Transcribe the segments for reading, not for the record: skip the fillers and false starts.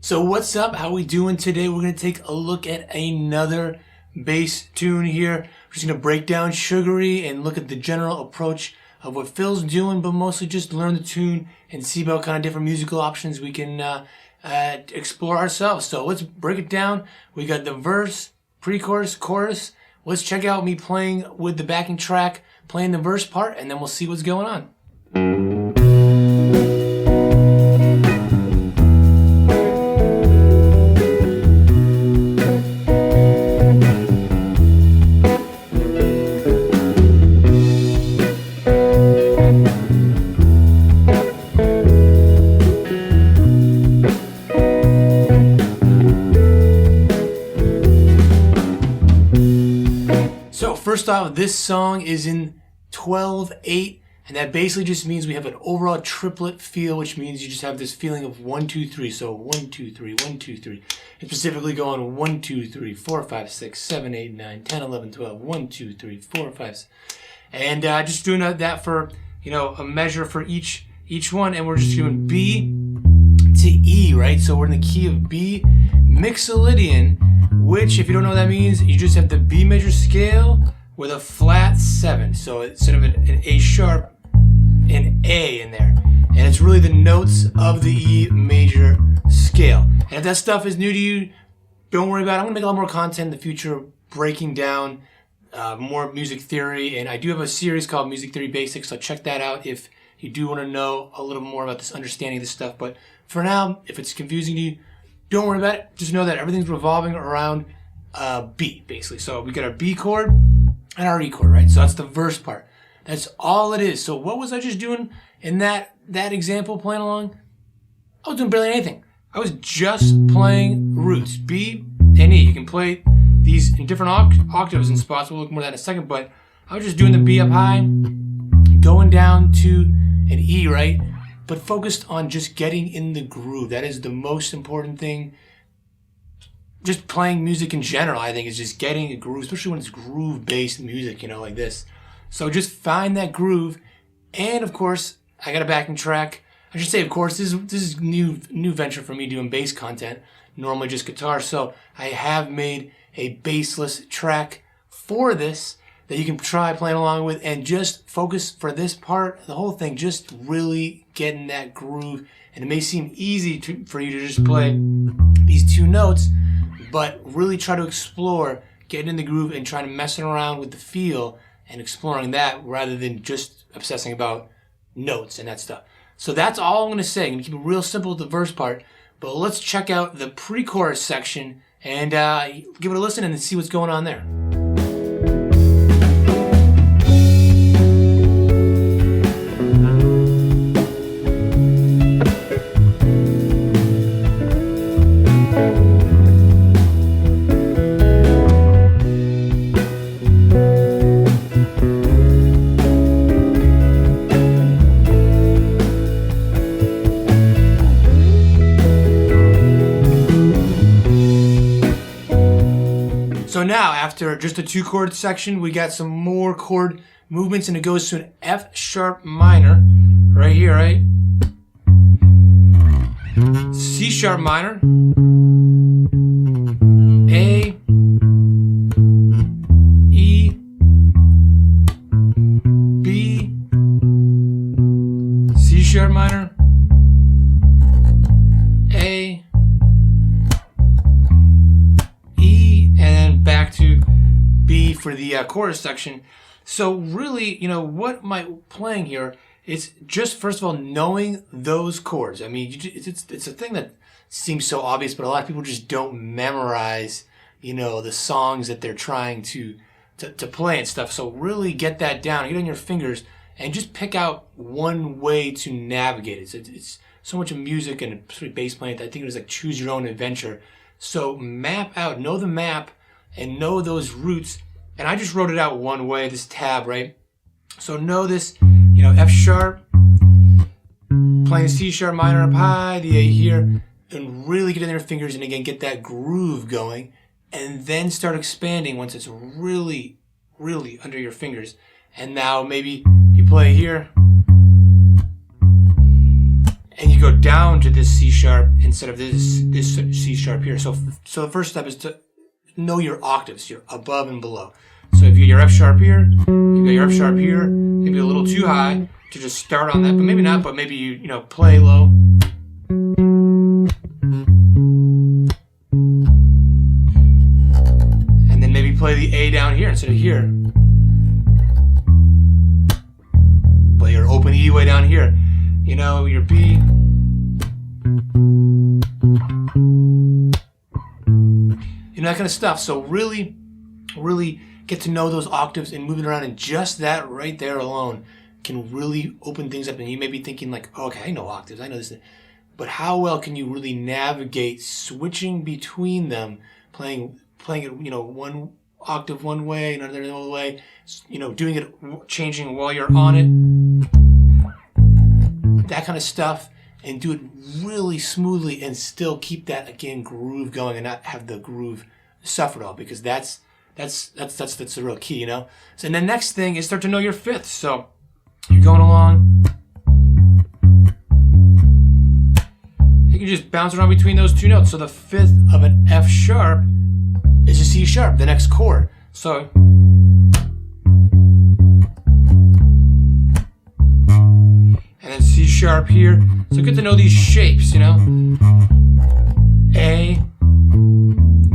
So what's up? How we doing today? We're going to take a look at another bass tune here. We're just going to break down Sugaree and look at the general approach of what Phil's doing, but mostly just learn the tune and see about kind of different musical options we can explore ourselves. So let's break it down. We got the verse, pre-chorus, chorus. Let's check out me playing with the backing track, playing the verse part, and then we'll see what's going on. So first off, this song is in 12/8, and that basically just means we have an overall triplet feel, which means you just have this feeling of 1, 2, 3. So 1, 2, 3, 1, 2, 3. And specifically going 1, 2, 3, 4, 5, 6, 7, 8, 9, 10, 11, 12. 1, 2, 3, 4, 5, 6. And just doing that for, a measure for each one, and we're just doing B to E, right? So we're in the key of B Mixolydian, which, if you don't know what that means, you just have the B major scale with a flat 7. So instead of an A sharp, an A in there. And it's really the notes of the E major scale. And if that stuff is new to you, don't worry about it. I'm going to make a lot more content in the future breaking down more music theory. And I do have a series called Music Theory Basics, so check that out if you do want to know a little more about this understanding of this stuff. But for now, if it's confusing to you, don't worry about it. Just know that everything's revolving around B, basically. So we got our B chord and our E chord, right? So that's the verse part. That's all it is. So what was I just doing in that example playing along? I was doing barely anything. I was just playing roots, B and E. You can play these in different octaves and spots. We'll look more at that in a second, but I was just doing the B up high, going down to an E, right? But focused on just getting in the groove. That is the most important thing. Just playing music in general, I think, is just getting a groove, especially when it's groove-based music, like this. So just find that groove. And, of course, I got a backing track. I should say, of course, this is new venture for me doing bass content, normally just guitar. So I have made a bassless track for this that you can try playing along with, and just focus for this part, the whole thing, just really get in that groove. And it may seem easy for you to just play these two notes, but really try to explore getting in the groove and trying to messing around with the feel and exploring that rather than just obsessing about notes and that stuff. So that's all I'm going to say. I'm going to keep it real simple with the verse part, but let's check out the pre-chorus section and give it a listen and see what's going on there. So now, after just a 2-chord section, we got some more chord movements, and it goes to an F sharp minor, right here, right? C sharp minor, A, E, B, C sharp minor, A, back to B for the chorus section. So really, what am I playing here? It's just, first of all, knowing those chords. I mean, it's a thing that seems so obvious, but a lot of people just don't memorize, the songs that they're trying to play and stuff. So really get that down, get on your fingers, and just pick out one way to navigate it. It's so much of music and especially bass playing. I think it was like choose your own adventure. So map out, know the map, and know those roots. And I just wrote it out one way, this tab, right? So know this, F sharp, playing C sharp minor up high, the A here, and really get in your fingers and again get that groove going, and then start expanding once it's really, really under your fingers. And now maybe you play here, and you go down to this C sharp instead of this C sharp here. So the first step is to know your octaves, your above and below. So if you get your F sharp here, you got your F sharp here, maybe a little too high to just start on that, but maybe not, but maybe you know, play low. And then maybe play the A down here instead of here. Play your open E way down here. You know, your B. You know, that kind of stuff. So really get to know those octaves, and moving around, and just that right there alone can really open things up. And you may be thinking like, oh, okay, I know octaves, I know this. But how well can you really navigate switching between them, playing it, you know, one octave one way, another way, you know, doing it, changing while you're on it, that kind of stuff, and do it really smoothly and still keep that, again, groove going and not have the groove suffer at all, because that's the real key, you know. So, and the next thing is start to know your fifths. So you're going along, you can just bounce around between those two notes. So the fifth of an F sharp is a C sharp, the next chord. So and then C sharp here. So get to know these shapes, you know. A,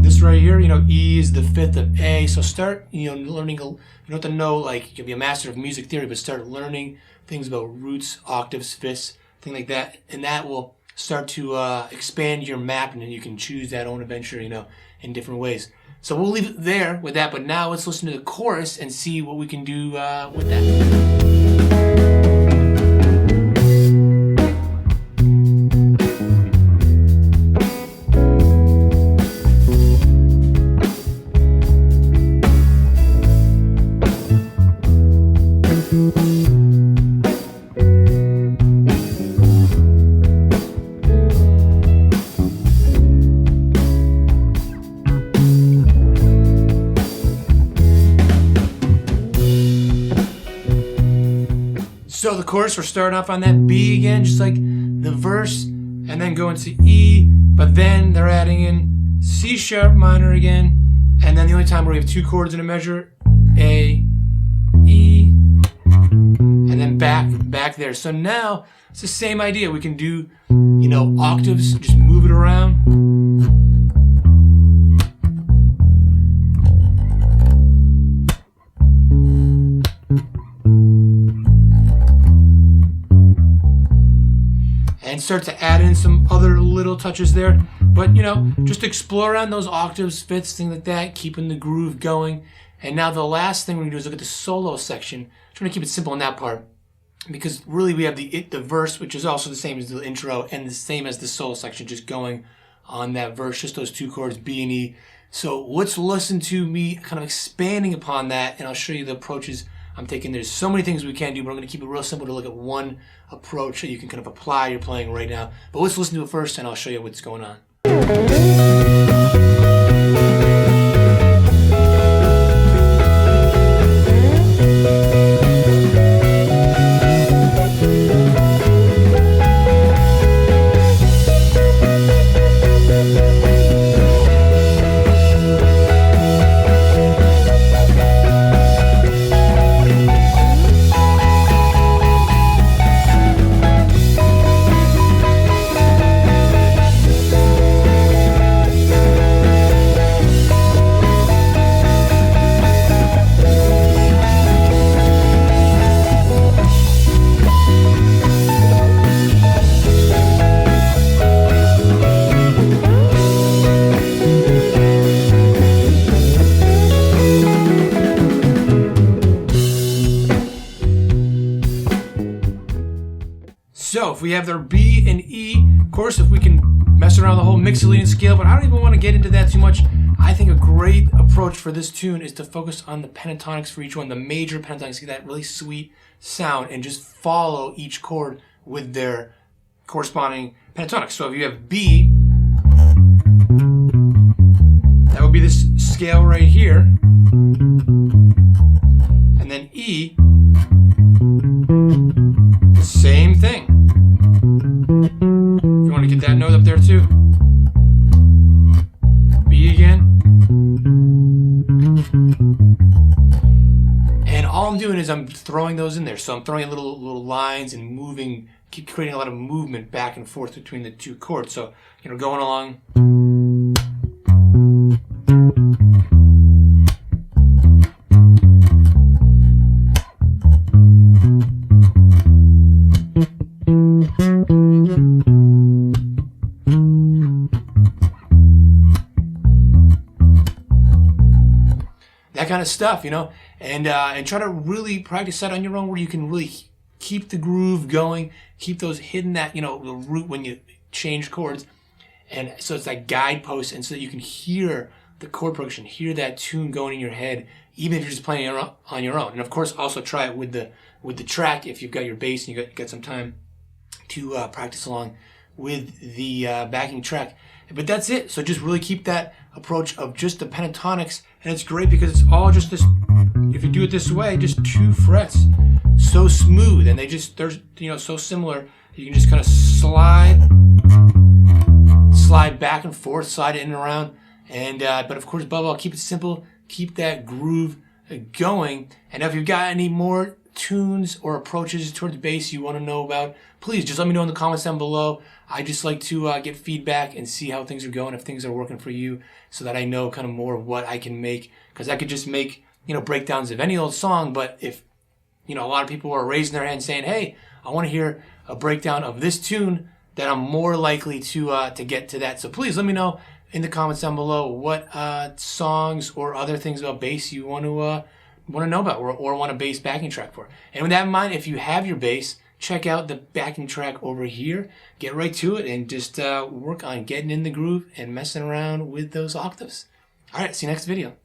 this right here, you know, E is the fifth of A. So start, you know, learning, you don't have to know, like, you can be a master of music theory, but start learning things about roots, octaves, fifths, things like that. And that will start to expand your map, and then you can choose that own adventure, you know, in different ways. So we'll leave it there with that, but now let's listen to the chorus and see what we can do with that. So the chorus, we're starting off on that B again, just like the verse, and then going to E, but then they're adding in C sharp minor again, and then the only time where we have two chords in a measure, A, E, and then back there. So now it's the same idea. We can do, you know, octaves, just move it around. And start to add in some other little touches there. But, you know, just explore around those octaves, fifths, things like that, keeping the groove going. And now the last thing we're going to do is look at the solo section. I'm trying to keep it simple in that part, because really we have the verse, which is also the same as the intro and the same as the solo section, just going on that verse, just those two chords, B and E. So let's listen to me kind of expanding upon that, and I'll show you the approaches I'm taking. There's so many things we can do, but I'm going to keep it real simple to look at one approach that you can kind of apply you're playing right now. But let's listen to it first, and I'll show you what's going on. So if we have their B and E, of course, if we can mess around the whole mixolydian scale, but I don't even want to get into that too much. I think a great approach for this tune is to focus on the pentatonics for each one, the major pentatonics, get that really sweet sound, and just follow each chord with their corresponding pentatonics. So if you have B, that would be this scale right here, and then E, same thing. doing is I'm throwing those in there. So I'm throwing little lines and moving, keep creating a lot of movement back and forth between the two chords. So, going along. That kind of stuff, and try to really practice that on your own, where you can really keep the groove going, keep those hidden, that the root when you change chords, and so it's that guidepost, and so that you can hear the chord progression, hear that tune going in your head, even if you're just playing on your own. And of course, also try it with the track if you've got your bass and you got some time to practice along with the backing track. But that's it. So just really keep that approach of just the pentatonics, and it's great because it's all just this. If you do it this way, just 2 frets, so smooth, and they're so similar. You can just kind of slide back and forth, slide in and around, and but of course, above all, keep it simple, keep that groove going. And if you've got any more tunes or approaches towards bass you want to know about, please just let me know in the comments down below. I just like to get feedback and see how things are going, if things are working for you, so that I know kind of more of what I can make, because I could just make breakdowns of any old song. But if a lot of people are raising their hand saying, hey, I want to hear a breakdown of this tune, then I'm more likely to get to that. So please let me know in the comments down below what songs or other things about bass you want to know about, or want a bass backing track for. And with that in mind, if you have your bass, check out the backing track over here. Get right to it and just work on getting in the groove and messing around with those octaves. All right, see you next video.